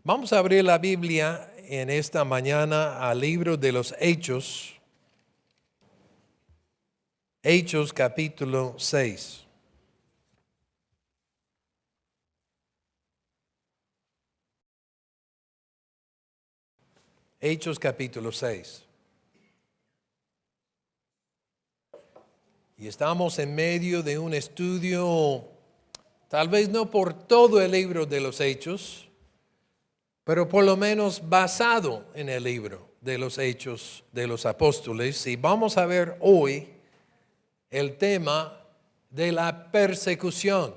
Vamos a abrir la Biblia en esta mañana al libro de los Hechos. Hechos capítulo 6. Hechos capítulo 6. Y estamos en medio de un estudio, tal vez no por todo el libro de los Hechos, pero por lo menos basado en el libro de los Hechos de los Apóstoles. Y vamos a ver hoy el tema de la persecución.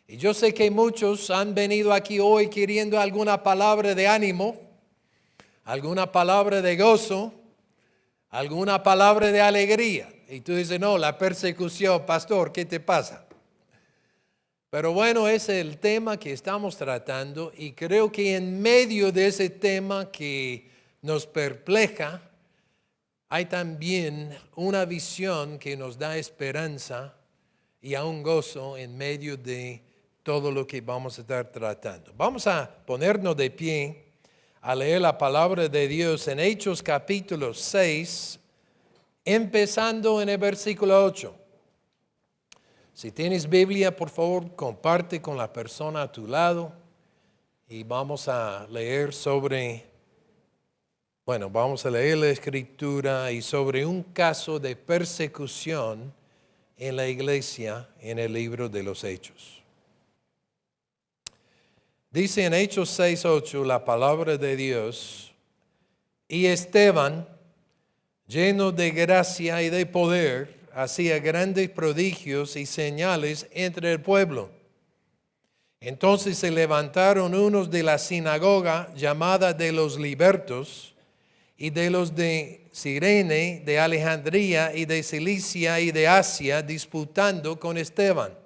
Y yo sé que muchos han venido aquí hoy queriendo alguna palabra de ánimo, alguna palabra de gozo, alguna palabra de alegría. Y tú dices, no, la persecución, pastor, ¿qué te pasa? Pero bueno, ese es el tema que estamos tratando y creo que en medio de ese tema que nos perpleja, hay también una visión que nos da esperanza y aún gozo en medio de todo lo que vamos a estar tratando. Vamos a ponernos de pie a leer la palabra de Dios en Hechos capítulo 6, empezando en el versículo 8. Si tienes Biblia, por favor, comparte con la persona a tu lado y vamos a leer vamos a leer la Escritura y sobre un caso de persecución en la iglesia en el libro de los Hechos. Dice en Hechos 6:8 la palabra de Dios: y Esteban, lleno de gracia y de poder, hacía grandes prodigios y señales entre el pueblo. Entonces se levantaron unos de la sinagoga llamada de los libertos y de los de Cirene, de Alejandría y de Cilicia y de Asia, disputando con Esteban.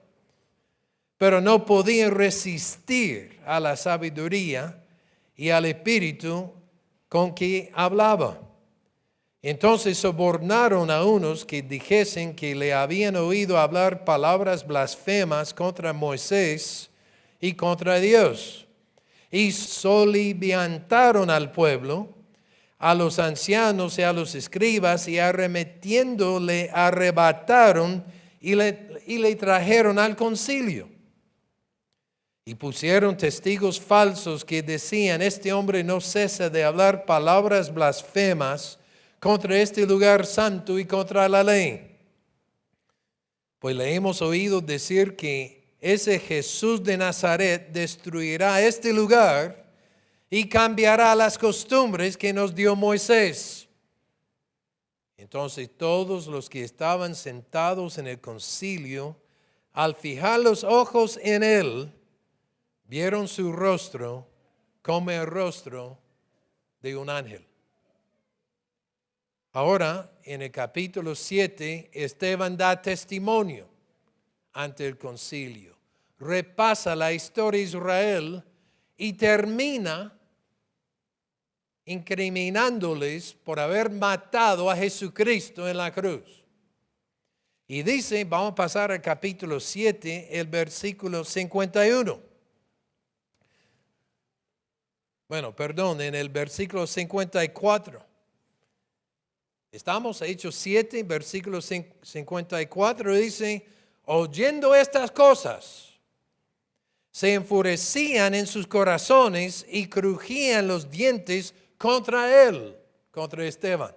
Pero no podían resistir a la sabiduría y al espíritu con que hablaba. Entonces sobornaron a unos que dijesen que le habían oído hablar palabras blasfemas contra Moisés y contra Dios. Y soliviantaron al pueblo, a los ancianos y a los escribas, y arremetiendo le arrebataron y le trajeron al concilio. Y pusieron testigos falsos que decían: este hombre no cesa de hablar palabras blasfemas contra este lugar santo y contra la ley. Pues le hemos oído decir que ese Jesús de Nazaret destruirá este lugar y cambiará las costumbres que nos dio Moisés. Entonces todos los que estaban sentados en el concilio, al fijar los ojos en él, vieron su rostro como el rostro de un ángel. Ahora, en el capítulo 7, Esteban da testimonio ante el concilio. Repasa la historia de Israel y termina incriminándoles por haber matado a Jesucristo en la cruz. Y dice, vamos a pasar al capítulo 7, el versículo 51. En el versículo 54. Estamos Hechos 7, versículo 54, dice: oyendo estas cosas, se enfurecían en sus corazones y crujían los dientes contra él, contra Esteban.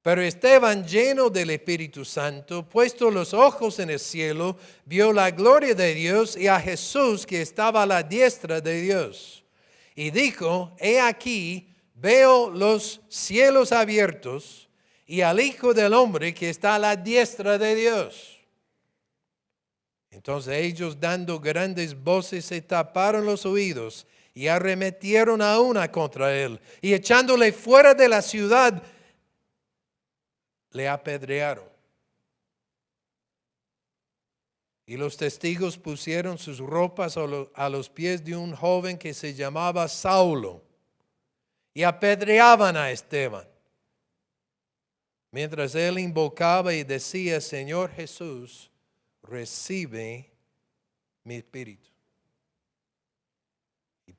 Pero Esteban, lleno del Espíritu Santo, puesto los ojos en el cielo, vio la gloria de Dios y a Jesús que estaba a la diestra de Dios. Y dijo: he aquí, veo los cielos abiertos y al Hijo del Hombre que está a la diestra de Dios. Entonces ellos, dando grandes voces, se taparon los oídos y arremetieron a una contra él, y echándole fuera de la ciudad, le apedrearon. Y los testigos pusieron sus ropas a los pies de un joven que se llamaba Saulo, y apedreaban a Esteban, mientras él invocaba y decía: Señor Jesús, recibe mi espíritu.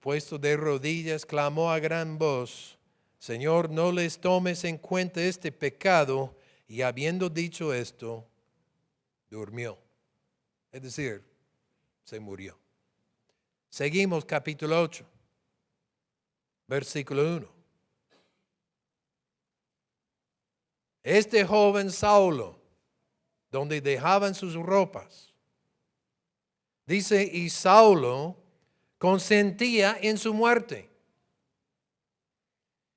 puesto de rodillas, clamó a gran voz: Señor, no les tomes en cuenta este pecado. Y habiendo dicho esto, durmió. Es decir, se murió. Seguimos capítulo 8, versículo 1. Este joven Saulo, donde dejaban sus ropas, dice, y Saulo consentía en su muerte.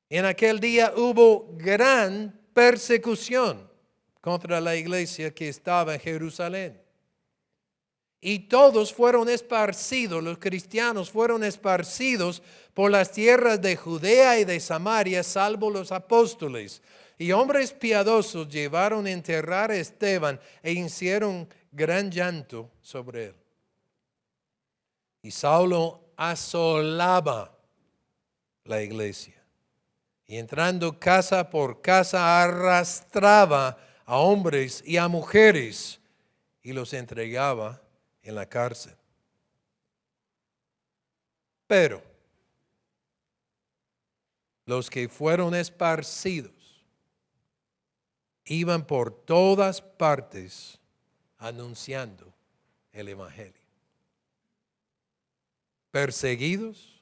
En aquel día hubo gran persecución contra la iglesia que estaba en Jerusalén. Y todos fueron esparcidos, los cristianos fueron esparcidos por las tierras de Judea y de Samaria, salvo los apóstoles. Y hombres piadosos llevaron a enterrar a Esteban e hicieron gran llanto sobre él. Y Saulo asolaba la iglesia. Y entrando casa por casa arrastraba a hombres y a mujeres y los entregaba en la cárcel. Pero los que fueron esparcidos iban por todas partes anunciando el evangelio. Perseguidos,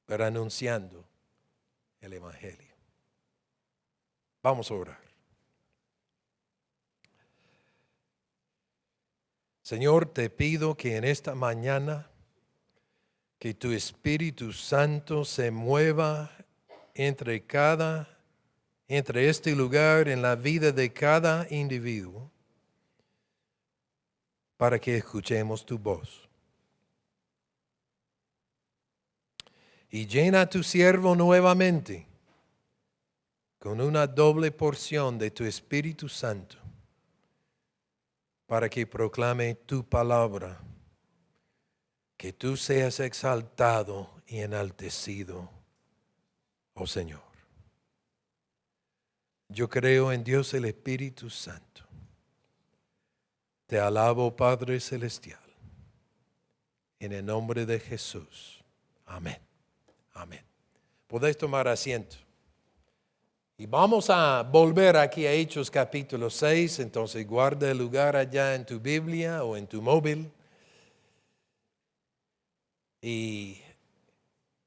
pero anunciando el evangelio. Vamos a orar. Señor, te pido que en esta mañana que tu Espíritu Santo se mueva entre este lugar en la vida de cada individuo para que escuchemos tu voz. Y llena a tu siervo nuevamente con una doble porción de tu Espíritu Santo para que proclame tu palabra, que tú seas exaltado y enaltecido, oh Señor. Yo creo en Dios el Espíritu Santo. Te alabo, Padre Celestial, en el nombre de Jesús. Amén. Amén. Podéis tomar asiento. Y vamos a volver aquí a Hechos capítulo 6, entonces guarda el lugar allá en tu Biblia o en tu móvil. Y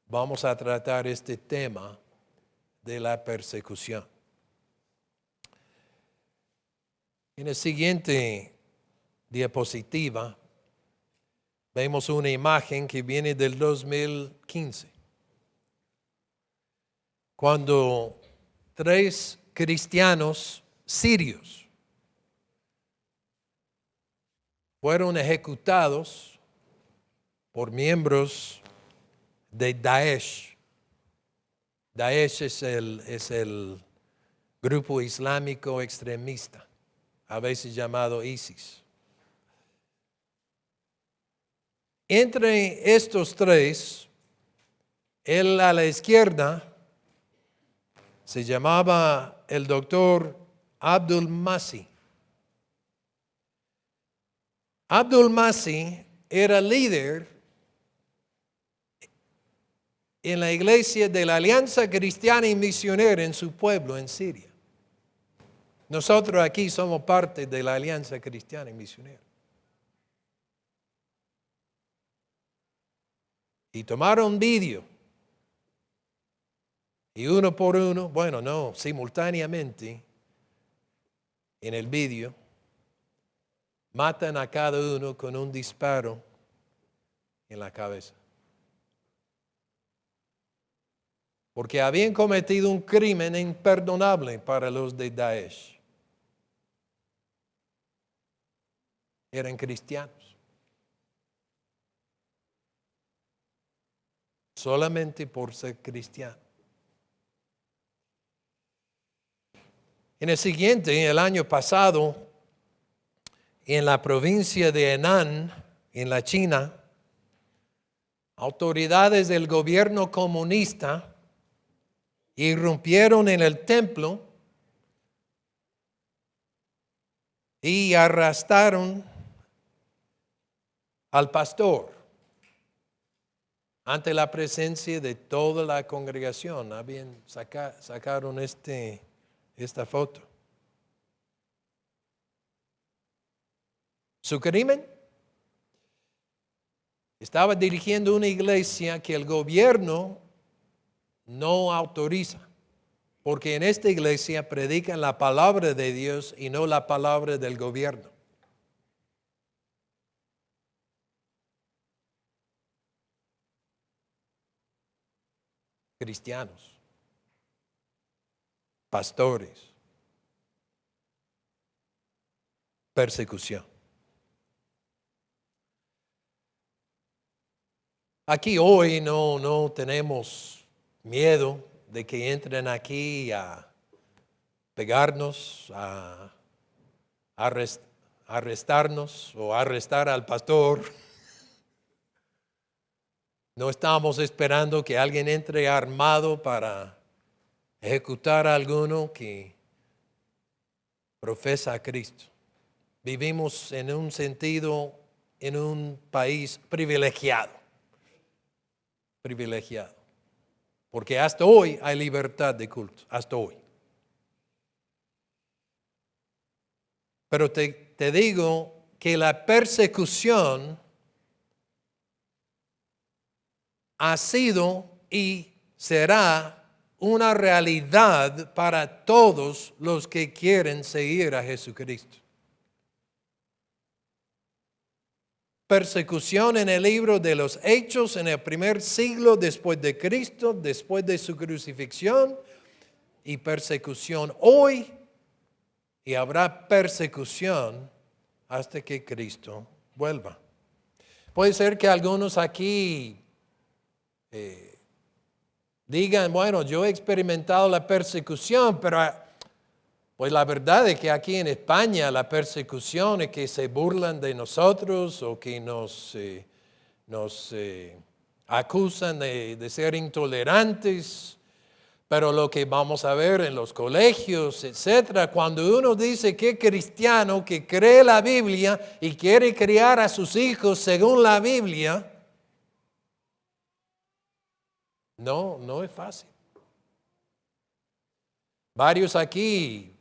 vamos a tratar este tema de la persecución. En la siguiente diapositiva vemos una imagen que viene del 2015. Cuando 3 cristianos sirios fueron ejecutados por miembros de Daesh. Daesh es el grupo islámico extremista, a veces llamado ISIS. Entre estos 3, él a la izquierda se llamaba el doctor Abdul Masih. Abdul Masih era líder en la iglesia de la Alianza Cristiana y Misionera en su pueblo, en Siria. Nosotros aquí somos parte de la Alianza Cristiana y Misionera. Y tomaron vídeo. Y uno por uno, bueno, no, simultáneamente, en el vídeo, matan a cada uno con un disparo en la cabeza. Porque habían cometido un crimen imperdonable para los de Daesh. Eran cristianos. Solamente por ser cristianos. En el siguiente, el año pasado, en la provincia de Henan, en la China, autoridades del gobierno comunista irrumpieron en el templo y arrestaron al pastor, ante la presencia de toda la congregación. Sacaron esta foto. Su crimen: estaba dirigiendo una iglesia que el gobierno no autoriza, porque en esta iglesia predican la palabra de Dios y no la palabra del gobierno. Cristianos, pastores, persecución. Aquí hoy no tenemos miedo de que entren aquí a pegarnos, a arrestarnos o arrestar al pastor. No estamos esperando que alguien entre armado para ejecutar a alguno que profesa a Cristo. Vivimos en un sentido, en un país privilegiado. Porque hasta hoy hay libertad de culto, hasta hoy. Pero te digo que la persecución ha sido y será una realidad para todos los que quieren seguir a Jesucristo. Persecución en el libro de los Hechos en el primer siglo después de Cristo, después de su crucifixión, y persecución hoy, y habrá persecución hasta que Cristo vuelva. Puede ser que algunos aquí digan, bueno, yo he experimentado la persecución, pero pues la verdad es que aquí en España la persecución es que se burlan de nosotros o que nos acusan de ser intolerantes. Pero lo que vamos a ver en los colegios, etcétera, cuando uno dice que es cristiano, que cree la Biblia y quiere criar a sus hijos según la Biblia, no es fácil. Varios aquí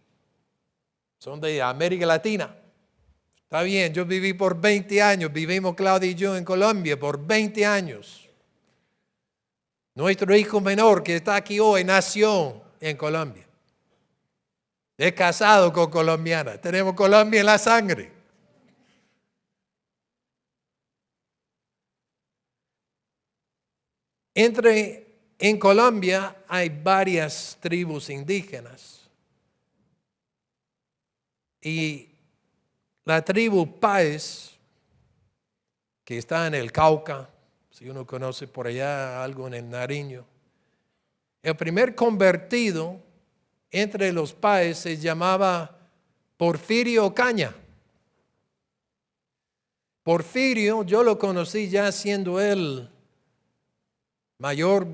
son de América Latina. Está bien, yo viví por 20 años, vivimos Claudia y yo en Colombia por 20 años. Nuestro hijo menor que está aquí hoy nació en Colombia. Es casado con colombiana. Tenemos Colombia en la sangre. En Colombia hay varias tribus indígenas. Y la tribu Páez, que está en el Cauca, si uno conoce por allá algo en el Nariño, el primer convertido entre los Páez se llamaba Porfirio Caña. Porfirio, yo lo conocí ya siendo él mayor,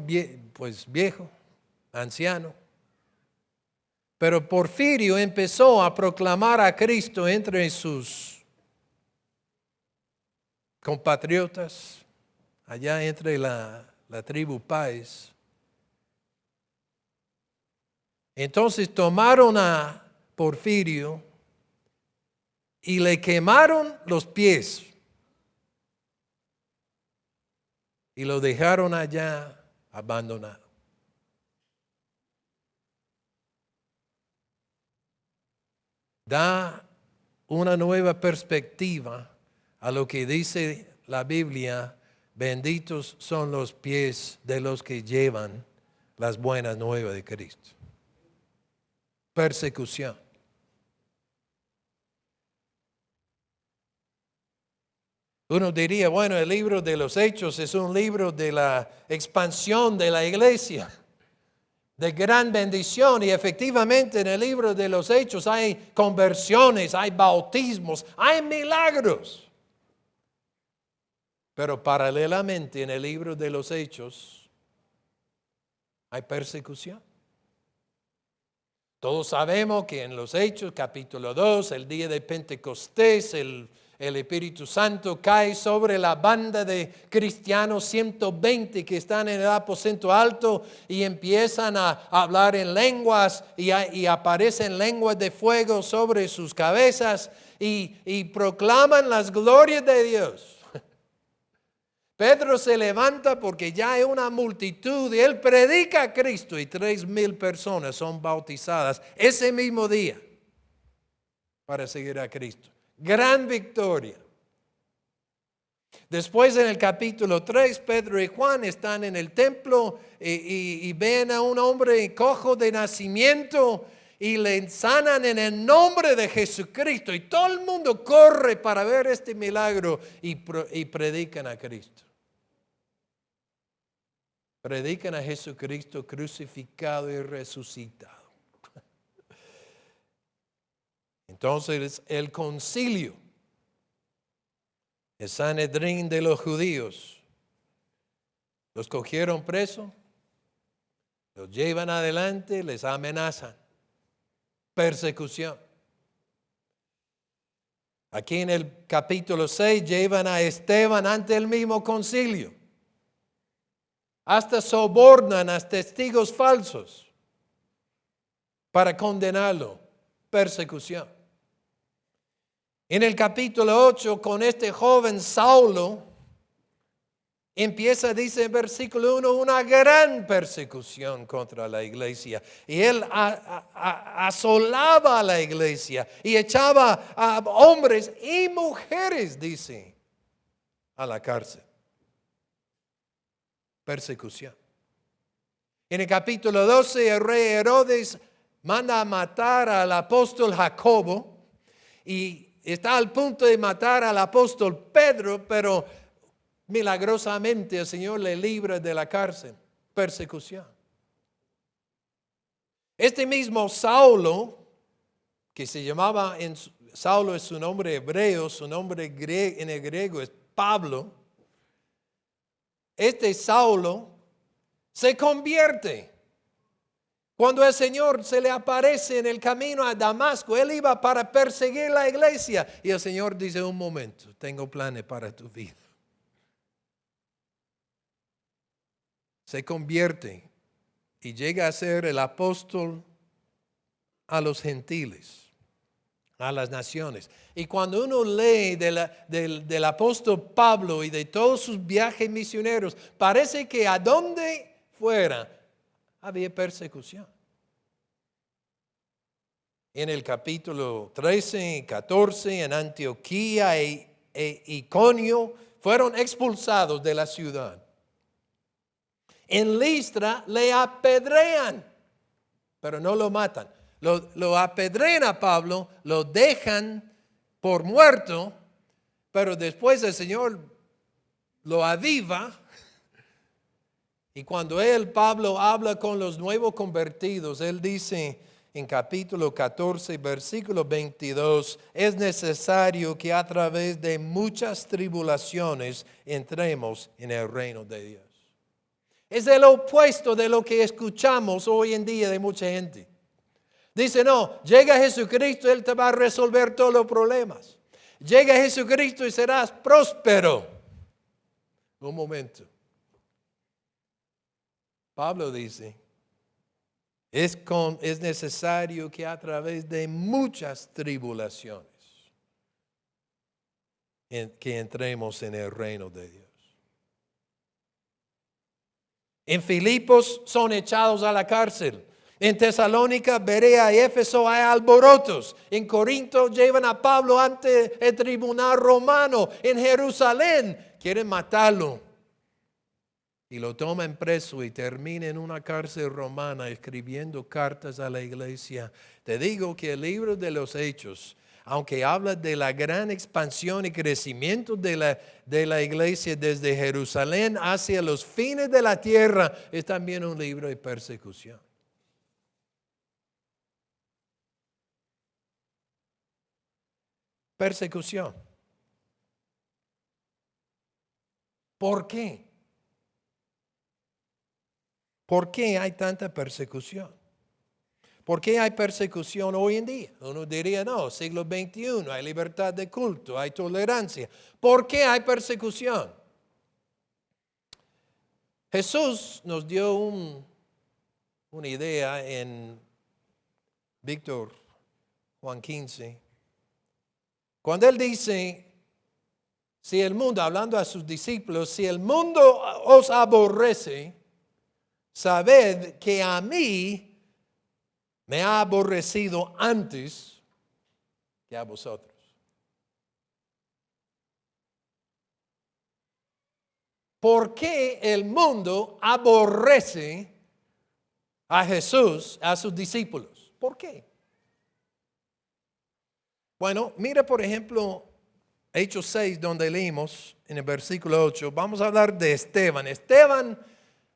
pues viejo, anciano. Pero Porfirio empezó a proclamar a Cristo entre sus compatriotas, allá entre la tribu Páez. Entonces tomaron a Porfirio y le quemaron los pies y lo dejaron allá abandonado. Da una nueva perspectiva a lo que dice la Biblia: benditos son los pies de los que llevan las buenas nuevas de Cristo. Persecución. Uno diría, bueno, el libro de los Hechos es un libro de la expansión de la iglesia, de gran bendición, y efectivamente en el libro de los Hechos hay conversiones, hay bautismos, hay milagros. Pero paralelamente en el libro de los Hechos hay persecución. Todos sabemos que en los Hechos, capítulo 2, el día de Pentecostés, el El Espíritu Santo cae sobre la banda de cristianos 120 que están en el aposento alto y empiezan a hablar en lenguas y aparecen lenguas de fuego sobre sus cabezas y proclaman las glorias de Dios. Pedro se levanta porque ya hay una multitud y él predica a Cristo y 3,000 personas son bautizadas ese mismo día para seguir a Cristo. Gran victoria. Después en el capítulo 3, Pedro y Juan están en el templo y ven a un hombre cojo de nacimiento y le sanan en el nombre de Jesucristo. Y todo el mundo corre para ver este milagro y predican a Cristo. Predican a Jesucristo crucificado y resucitado. Entonces el concilio, el Sanedrín de los judíos, los cogieron presos, los llevan adelante, les amenazan. Persecución. Aquí en el capítulo 6 llevan a Esteban ante el mismo concilio. Hasta sobornan a testigos falsos para condenarlo. Persecución. En el capítulo 8, con este joven Saulo, empieza, dice en versículo 1, una gran persecución contra la iglesia. Y él asolaba a la iglesia y echaba a hombres y mujeres, dice, a la cárcel. Persecución. En el capítulo 12, el rey Herodes manda a matar al apóstol Jacobo y está al punto de matar al apóstol Pedro, pero milagrosamente el Señor le libra de la cárcel. Persecución. Este mismo Saulo, que se llamaba, Saulo es su nombre hebreo, su nombre en el griego es Pablo. Este Saulo se convierte. Cuando el Señor se le aparece en el camino a Damasco, él iba para perseguir la iglesia. Y el Señor dice, un momento, tengo planes para tu vida. Se convierte y llega a ser el apóstol a los gentiles, a las naciones. Y cuando uno lee del apóstol Pablo y de todos sus viajes misioneros, parece que a donde fuera había persecución. En el capítulo 13 y 14, en Antioquía e Iconio, fueron expulsados de la ciudad. En Listra le apedrean, pero no lo matan. Lo apedrean a Pablo, lo dejan por muerto, pero después el Señor lo aviva. Y cuando Pablo, habla con los nuevos convertidos, él dice en capítulo 14, versículo 22, es necesario que a través de muchas tribulaciones entremos en el reino de Dios. Es el opuesto de lo que escuchamos hoy en día de mucha gente. Dice, no, llega Jesucristo, Él te va a resolver todos los problemas. Llega Jesucristo y serás próspero. Un momento. Pablo dice, es necesario que a través de muchas tribulaciones que entremos en el reino de Dios. En Filipos son echados a la cárcel. En Tesalónica, Berea y Éfeso hay alborotos. En Corinto llevan a Pablo ante el tribunal romano. En Jerusalén quieren matarlo. Y lo toman preso y termina en una cárcel romana escribiendo cartas a la iglesia. Te digo que el libro de los Hechos, aunque habla de la gran expansión y crecimiento de la iglesia desde Jerusalén hacia los fines de la tierra, es también un libro de persecución. Persecución. ¿Por qué? ¿Por qué hay tanta persecución? ¿Por qué hay persecución hoy en día? Uno diría, no, siglo XXI, hay libertad de culto, hay tolerancia. ¿Por qué hay persecución? Jesús nos dio una idea en Víctor Juan 15, cuando él dice, si el mundo, hablando a sus discípulos, si el mundo os aborrece, sabed que a mí me ha aborrecido antes que a vosotros. ¿Por qué el mundo aborrece a Jesús, a sus discípulos? ¿Por qué? Bueno, mira por ejemplo Hechos 6, donde leímos en el versículo 8. Vamos a hablar de Esteban. Esteban,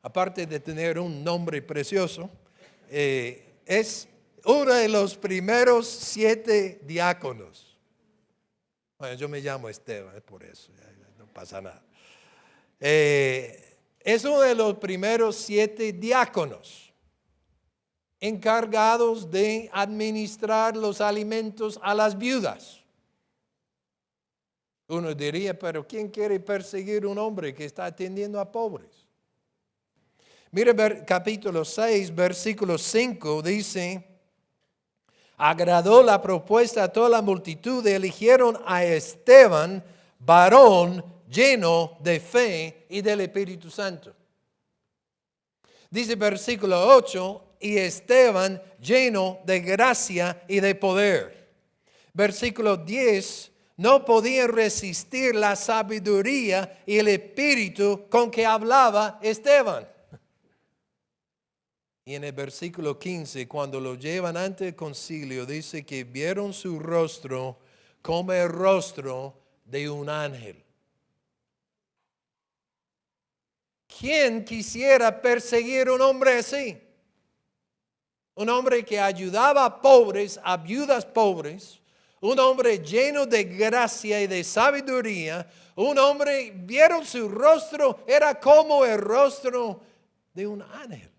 aparte de tener un nombre precioso, es uno de los primeros 7 diáconos. Bueno, yo me llamo Esteban, es por eso, no pasa nada. Es uno de los primeros 7 diáconos encargados de administrar los alimentos a las viudas. Uno diría, pero ¿quién quiere perseguir a un hombre que está atendiendo a pobres? Mire capítulo 6, versículo 5, dice, agradó la propuesta a toda la multitud y eligieron a Esteban, varón lleno de fe y del Espíritu Santo. Dice versículo 8, y Esteban lleno de gracia y de poder. Versículo 10, no podía resistir la sabiduría y el espíritu con que hablaba Esteban. Y en el versículo 15, cuando lo llevan ante el concilio, dice que vieron su rostro como el rostro de un ángel. ¿Quién quisiera perseguir a un hombre así? Un hombre que ayudaba a pobres, a viudas pobres, un hombre lleno de gracia y de sabiduría, un hombre, vieron su rostro, era como el rostro de un ángel.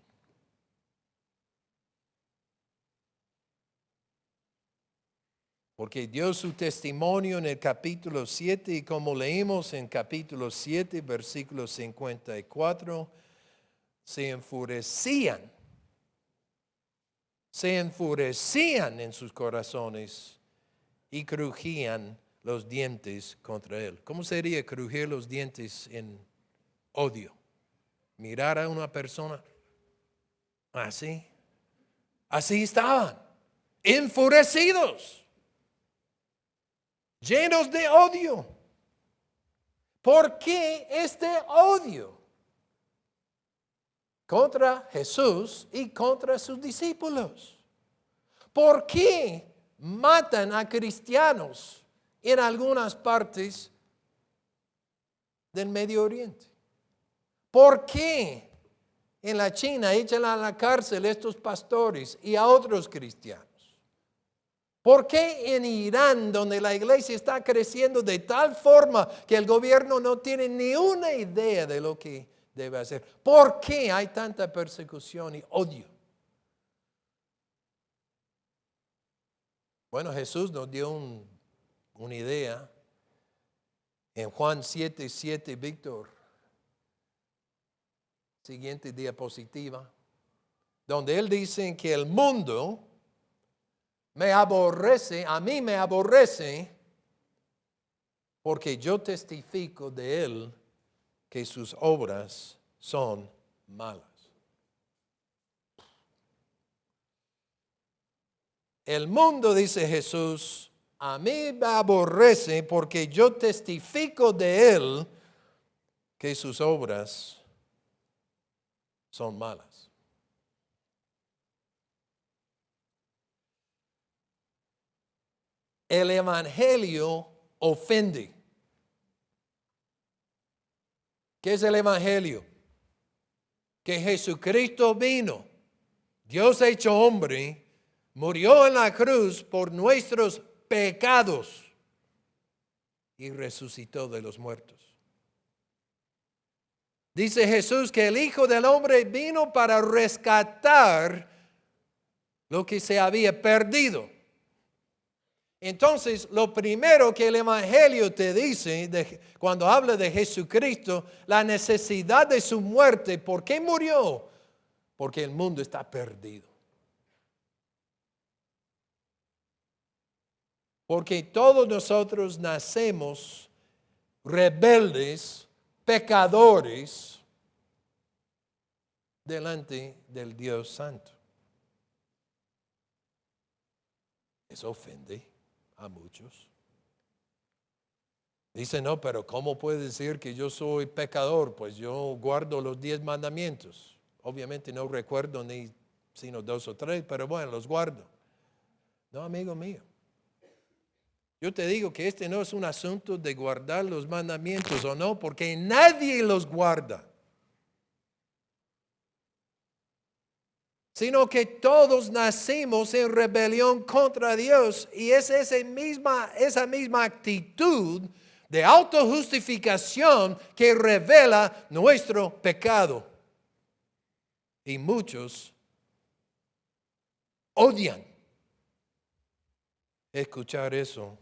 Porque dio su testimonio en el capítulo 7 y como leímos en capítulo 7, versículo 54, se enfurecían en sus corazones y crujían los dientes contra él. ¿Cómo sería crujir los dientes en odio? Mirar a una persona así. Así estaban, enfurecidos, llenos de odio. ¿Por qué este odio contra Jesús y contra sus discípulos? ¿Por qué matan a cristianos en algunas partes del Medio Oriente? ¿Por qué en la China echan a la cárcel a estos pastores y a otros cristianos? ¿Por qué en Irán, donde la iglesia está creciendo de tal forma que el gobierno no tiene ni una idea de lo que debe hacer? ¿Por qué hay tanta persecución y odio? Bueno, Jesús nos dio una idea en Juan 7:7, Víctor. Siguiente diapositiva. Donde él dice que el mundo me aborrece, a mí me aborrece, porque yo testifico de él que sus obras son malas. El mundo, dice Jesús, a mí me aborrece porque yo testifico de él que sus obras son malas. El evangelio ofende. ¿Qué es el evangelio? Que Jesucristo vino, Dios hecho hombre, murió en la cruz por nuestros pecados y resucitó de los muertos. Dice Jesús que el Hijo del Hombre vino para rescatar lo que se había perdido. Entonces, lo primero que el Evangelio te dice cuando habla de Jesucristo, la necesidad de su muerte. ¿Por qué murió? Porque el mundo está perdido. Porque todos nosotros nacemos rebeldes, pecadores, delante del Dios Santo. Eso ofende a muchos. Dice, no, pero ¿cómo puede decir que yo soy pecador? Pues yo guardo los 10 mandamientos. Obviamente no recuerdo ni sino 2 o 3, pero bueno, los guardo. No, amigo mío. Yo te digo que este no es un asunto de guardar los mandamientos o no, porque nadie los guarda. Sino que todos nacimos en rebelión contra Dios y es esa misma actitud de autojustificación que revela nuestro pecado. Y muchos odian escuchar eso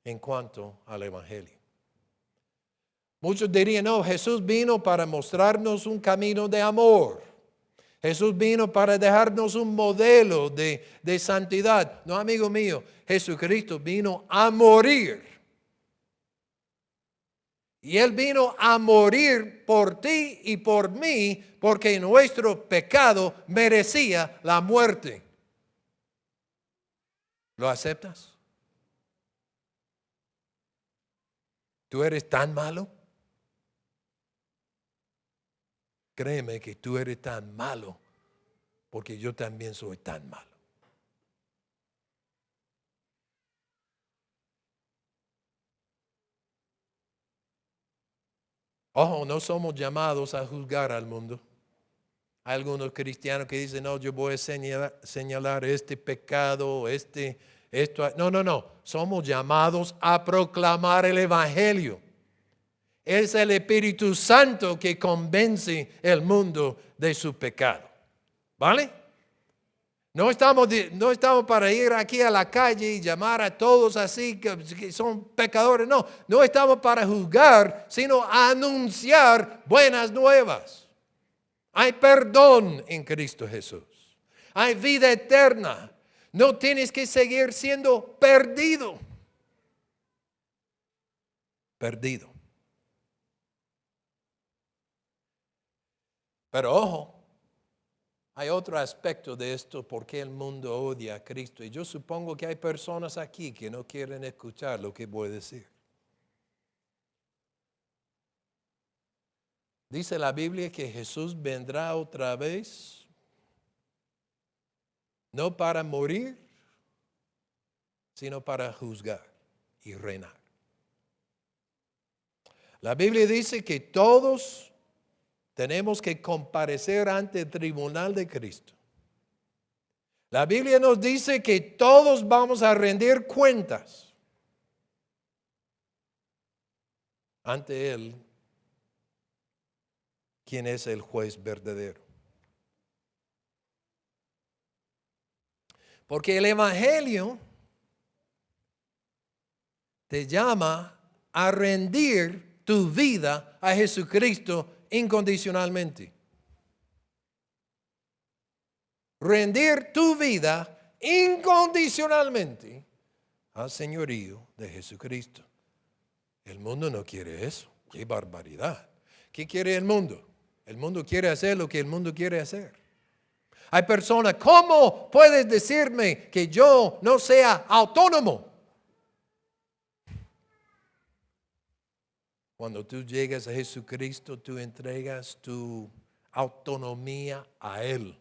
en cuanto al Evangelio. Muchos dirían, no, Jesús vino para mostrarnos un camino de amor. Jesús vino para dejarnos un modelo de santidad. No, amigo mío, Jesucristo vino a morir. Y Él vino a morir por ti y por mí porque nuestro pecado merecía la muerte. ¿Lo aceptas? ¿Tú eres tan malo? Créeme que tú eres tan malo porque yo también soy tan malo. Ojo, no somos llamados a juzgar al mundo. Hay algunos cristianos que dicen, no, yo voy a señalar este pecado, esto. No. Somos llamados a proclamar el Evangelio. Es el Espíritu Santo que convence el mundo de su pecado. ¿Vale? No estamos para ir aquí a la calle y llamar a todos así que son pecadores. No estamos para juzgar, sino a anunciar buenas nuevas. Hay perdón en Cristo Jesús. Hay vida eterna. No tienes que seguir siendo perdido. Perdido. Pero ojo, hay otro aspecto de esto, por qué el mundo odia a Cristo. Y yo supongo que hay personas aquí que no quieren escuchar lo que voy a decir. Dice la Biblia que Jesús vendrá otra vez, no para morir, sino para juzgar y reinar. La Biblia dice que todos tenemos que comparecer ante el tribunal de Cristo. La Biblia nos dice que todos vamos a rendir cuentas ante Él, quien es el juez verdadero. Porque el Evangelio te llama a rendir tu vida a Jesucristo incondicionalmente. Rendir tu vida incondicionalmente al señorío de Jesucristo. El mundo no quiere eso. ¡Qué barbaridad! ¿Qué quiere el mundo? El mundo quiere hacer lo que el mundo quiere hacer. Hay personas, ¿cómo puedes decirme que yo no sea autónomo? Cuando tú llegas a Jesucristo, tú entregas tu autonomía a Él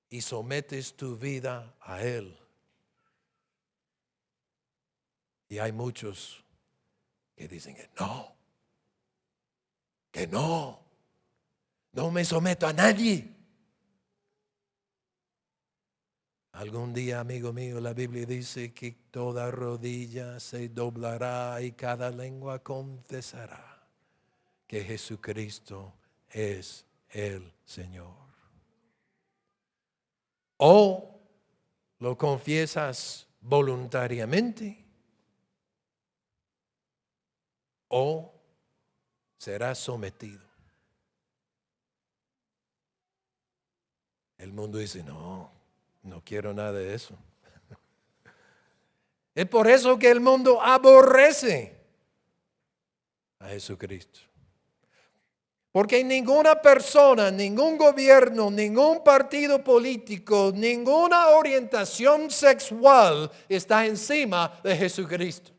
y sometes tu vida a Él. Y hay muchos que dicen que no me someto a nadie. Algún día, amigo mío, la Biblia dice que toda rodilla se doblará y cada lengua confesará que Jesucristo es el Señor. O lo confiesas voluntariamente, o serás sometido. El mundo dice, no quiero nada de eso. Es por eso que el mundo aborrece a Jesucristo. Porque ninguna persona, ningún gobierno, ningún partido político, ninguna orientación sexual está encima de Jesucristo.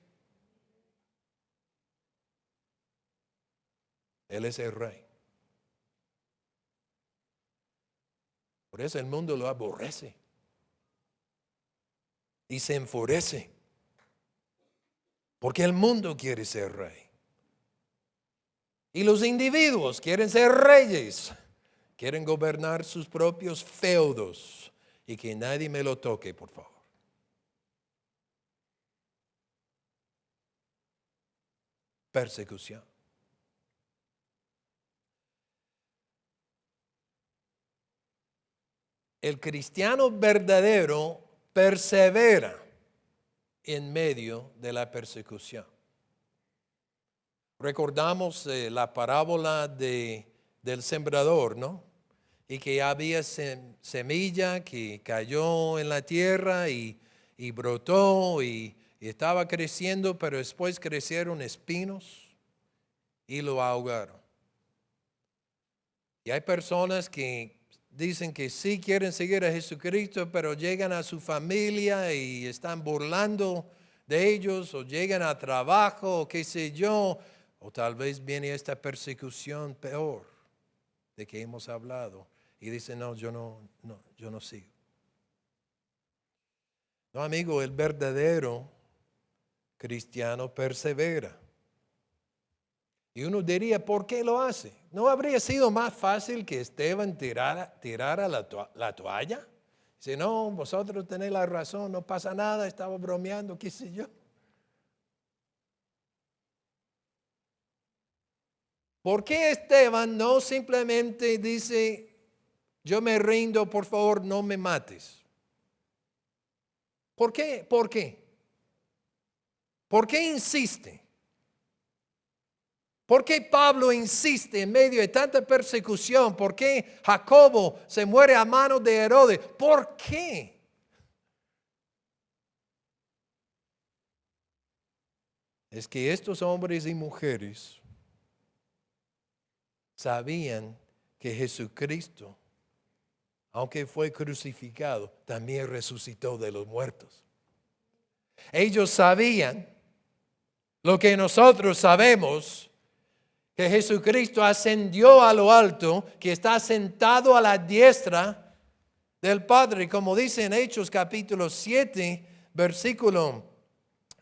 Él es el Rey. Por eso el mundo lo aborrece y se enfurece. Porque el mundo quiere ser rey. Y los individuos quieren ser reyes. Quieren gobernar sus propios feudos. Y que nadie me lo toque, por favor. Persecución. El cristiano verdadero persevera en medio de la persecución. Recordamos la parábola del sembrador, ¿no? Y que había semilla que cayó en la tierra y brotó y estaba creciendo, pero después crecieron espinos y lo ahogaron. Y hay personas que dicen que sí quieren seguir a Jesucristo, pero llegan a su familia y están burlando de ellos, o llegan a trabajo, o qué sé yo, o tal vez viene esta persecución peor de que hemos hablado. Y dicen, no, yo no sigo. No, amigo, el verdadero cristiano persevera. Y uno diría, ¿por qué lo hace? ¿No habría sido más fácil que Esteban tirara la toalla? Dice, no, vosotros tenéis la razón, no pasa nada, estaba bromeando, qué sé yo. ¿Por qué Esteban no simplemente dice, yo me rindo, por favor, no me mates? ¿Por qué? ¿Por qué? ¿Por qué insiste? ¿Por qué Pablo insiste en medio de tanta persecución? ¿Por qué Jacobo se muere a manos de Herodes? ¿Por qué? Es que estos hombres y mujeres sabían que Jesucristo, aunque fue crucificado, también resucitó de los muertos. Ellos sabían lo que nosotros sabemos, que Jesucristo ascendió a lo alto, que está sentado a la diestra del Padre, como dice en Hechos capítulo 7, versículo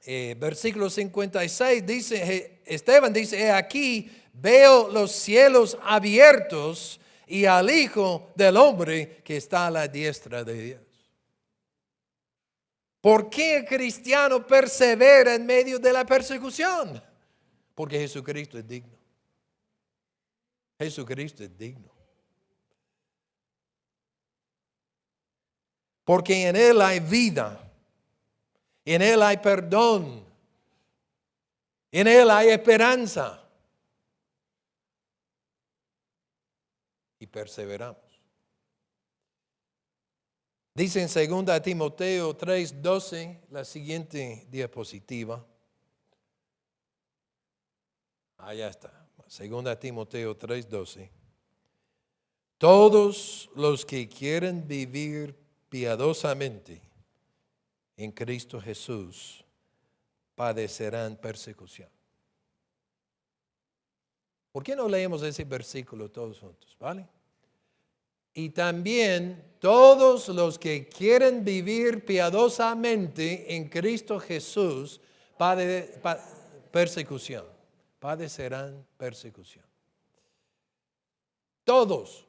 56, dice, Esteban dice, he aquí, veo los cielos abiertos y al Hijo del Hombre que está a la diestra de Dios. ¿Por qué el cristiano persevera en medio de la persecución? Porque Jesucristo es digno. Jesucristo es digno. Porque en Él hay vida. En Él hay perdón. En Él hay esperanza. Y perseveramos. Dice en 2 Timoteo 3:12, la siguiente diapositiva. Allá está. 2 Timoteo 3:12. Todos los que quieren vivir piadosamente en Cristo Jesús padecerán persecución. ¿Por qué no leemos ese versículo todos juntos? ¿Vale? Y también todos los que quieren vivir piadosamente en Cristo Jesús padecerán persecución. Todos.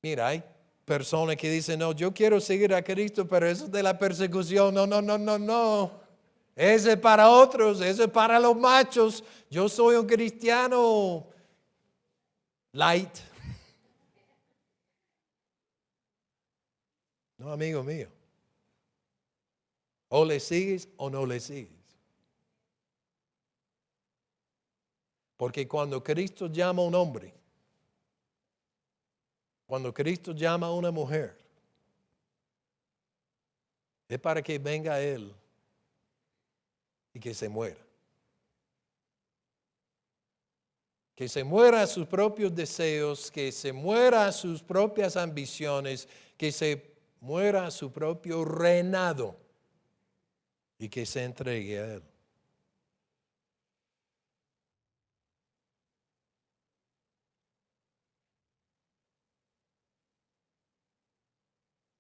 Mira, hay personas que dicen, no, yo quiero seguir a Cristo, pero eso de la persecución, no. Ese es para otros, ese es para los machos. Yo soy un cristiano light. No, amigo mío. O le sigues o no le sigues. Porque cuando Cristo llama a un hombre, cuando Cristo llama a una mujer, es para que venga a Él y que se muera. Que se muera a sus propios deseos, que se muera a sus propias ambiciones, que se muera a su propio reinado y que se entregue a Él.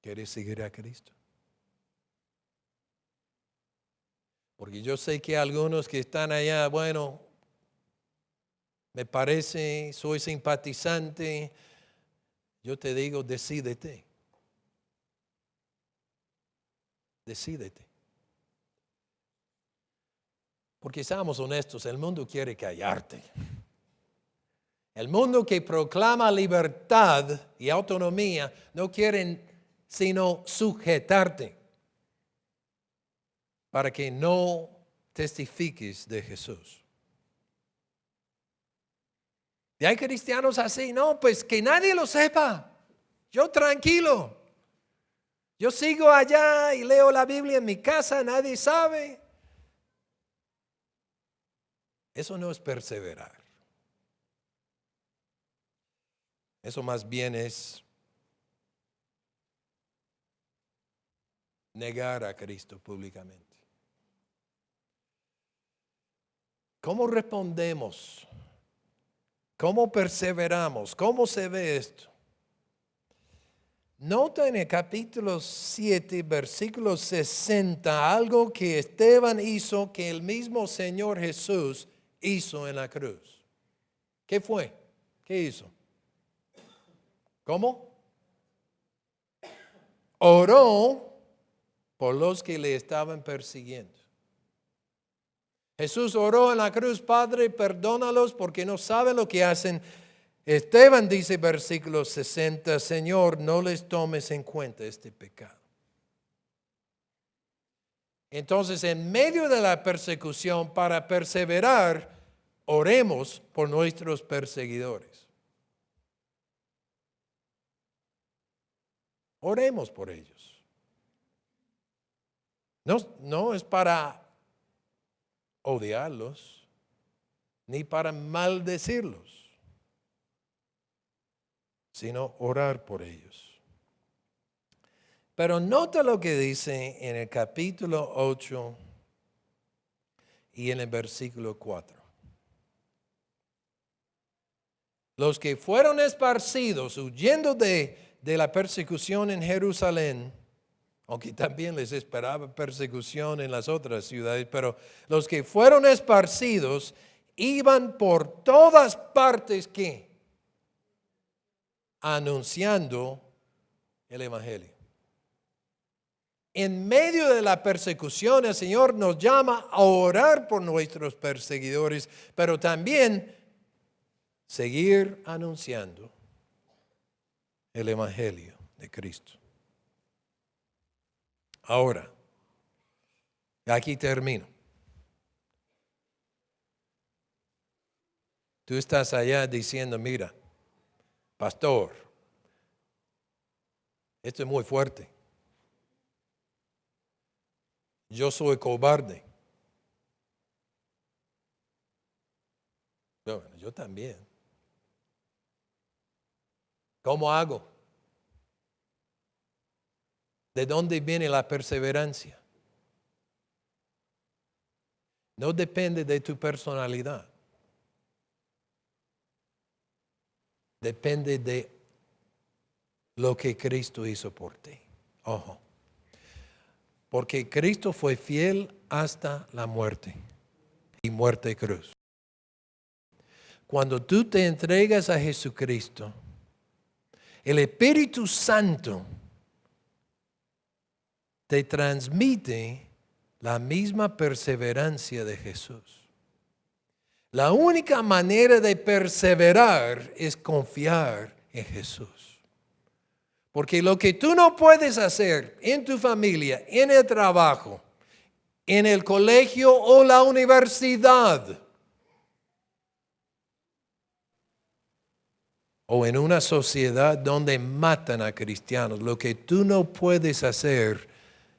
¿Quieres seguir a Cristo? Porque yo sé que algunos que están allá, bueno, me parece, soy simpatizante. Yo te digo, decídete. Decídete. Porque seamos honestos, el mundo quiere callarte. El mundo que proclama libertad y autonomía no quieren sino sujetarte para que no testifiques de Jesús. Y hay cristianos así, no, pues que nadie lo sepa. Yo tranquilo. Yo sigo allá y leo la Biblia en mi casa, nadie sabe. Eso no es perseverar. Eso más bien es negar a Cristo públicamente. ¿Cómo respondemos? ¿Cómo perseveramos? ¿Cómo se ve esto? Nota en el capítulo 7, versículo 60, algo que Esteban hizo que el mismo Señor Jesús hizo en la cruz. ¿Qué fue? ¿Qué hizo? ¿Cómo? Oró por los que le estaban persiguiendo. Jesús oró en la cruz, Padre, perdónalos porque no saben lo que hacen. Esteban dice, versículo 60, Señor, no les tomes en cuenta este pecado. Entonces, en medio de la persecución, para perseverar, oremos por nuestros perseguidores. Oremos por ellos. No es para odiarlos, ni para maldecirlos, sino orar por ellos. Pero nota lo que dice en el capítulo 8 y en el versículo 4. Los que fueron esparcidos huyendo de la persecución en Jerusalén, aunque también les esperaba persecución en las otras ciudades, pero los que fueron esparcidos iban por todas partes, ¿qué? Anunciando el Evangelio. En medio de la persecución, el Señor nos llama a orar por nuestros perseguidores, pero también seguir anunciando el Evangelio de Cristo. Ahora, aquí termino. Tú estás allá diciendo, mira, pastor, esto es muy fuerte. Yo soy cobarde. Bueno, yo también. ¿Cómo hago? ¿De dónde viene la perseverancia? No depende de tu personalidad. Depende de lo que Cristo hizo por ti. Ojo. Porque Cristo fue fiel hasta la muerte y muerte de cruz. Cuando tú te entregas a Jesucristo, el Espíritu Santo te transmite la misma perseverancia de Jesús. La única manera de perseverar es confiar en Jesús. Porque lo que tú no puedes hacer en tu familia, en el trabajo, en el colegio o la universidad, o en una sociedad donde matan a cristianos, lo que tú no puedes hacer,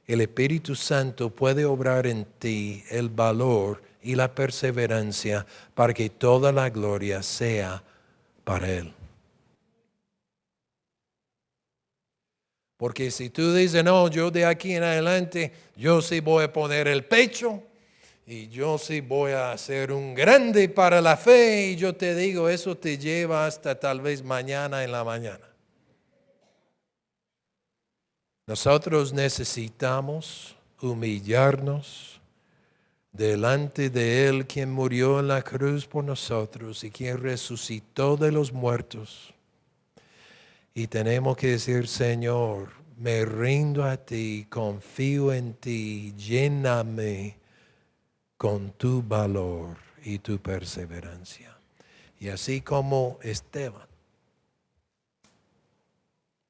el Espíritu Santo puede obrar en ti el valor y la perseverancia para que toda la gloria sea para Él. Porque si tú dices, no, yo de aquí en adelante, yo sí voy a poner el pecho y yo sí voy a ser un grande para la fe, y yo te digo, eso te lleva hasta tal vez mañana en la mañana. Nosotros necesitamos humillarnos delante de Él, quien murió en la cruz por nosotros y quien resucitó de los muertos. Y tenemos que decir, Señor, me rindo a ti, confío en ti, lléname con tu valor y tu perseverancia. Y así como Esteban,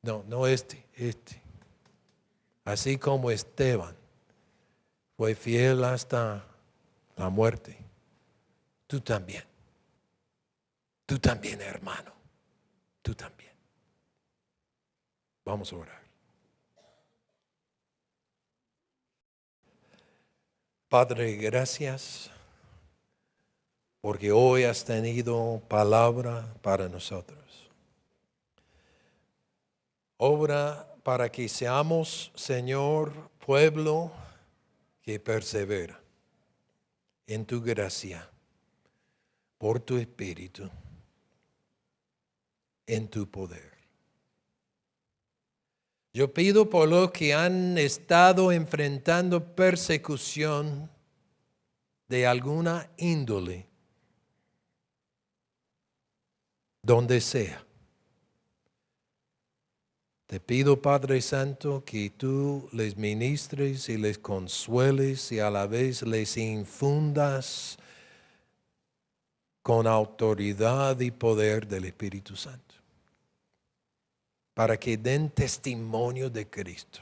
no este. Así como Esteban fue fiel hasta la muerte, tú también, hermano, tú también. Vamos a orar. Padre, gracias porque hoy has tenido palabra para nosotros. Obra para que seamos, Señor, pueblo que persevera en tu gracia, por tu Espíritu, en tu poder. Yo pido por los que han estado enfrentando persecución de alguna índole, donde sea. Te pido, Padre Santo, que tú les ministres y les consueles y a la vez les infundas con autoridad y poder del Espíritu Santo, para que den testimonio de Cristo,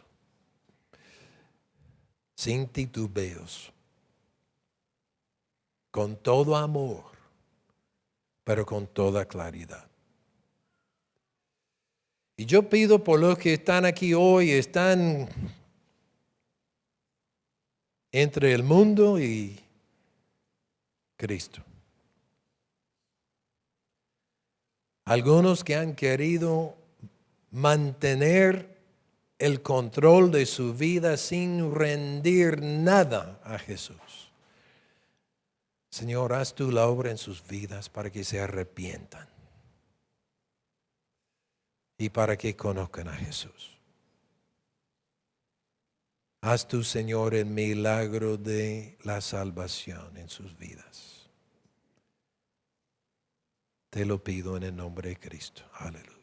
sin titubeos, con todo amor, pero con toda claridad. Y yo pido por los que están aquí hoy, están entre el mundo y Cristo. Algunos que han querido mantener el control de su vida sin rendir nada a Jesús. Señor, haz tú la obra en sus vidas para que se arrepientan y para que conozcan a Jesús. Haz tú, Señor, el milagro de la salvación en sus vidas. Te lo pido en el nombre de Cristo. Aleluya.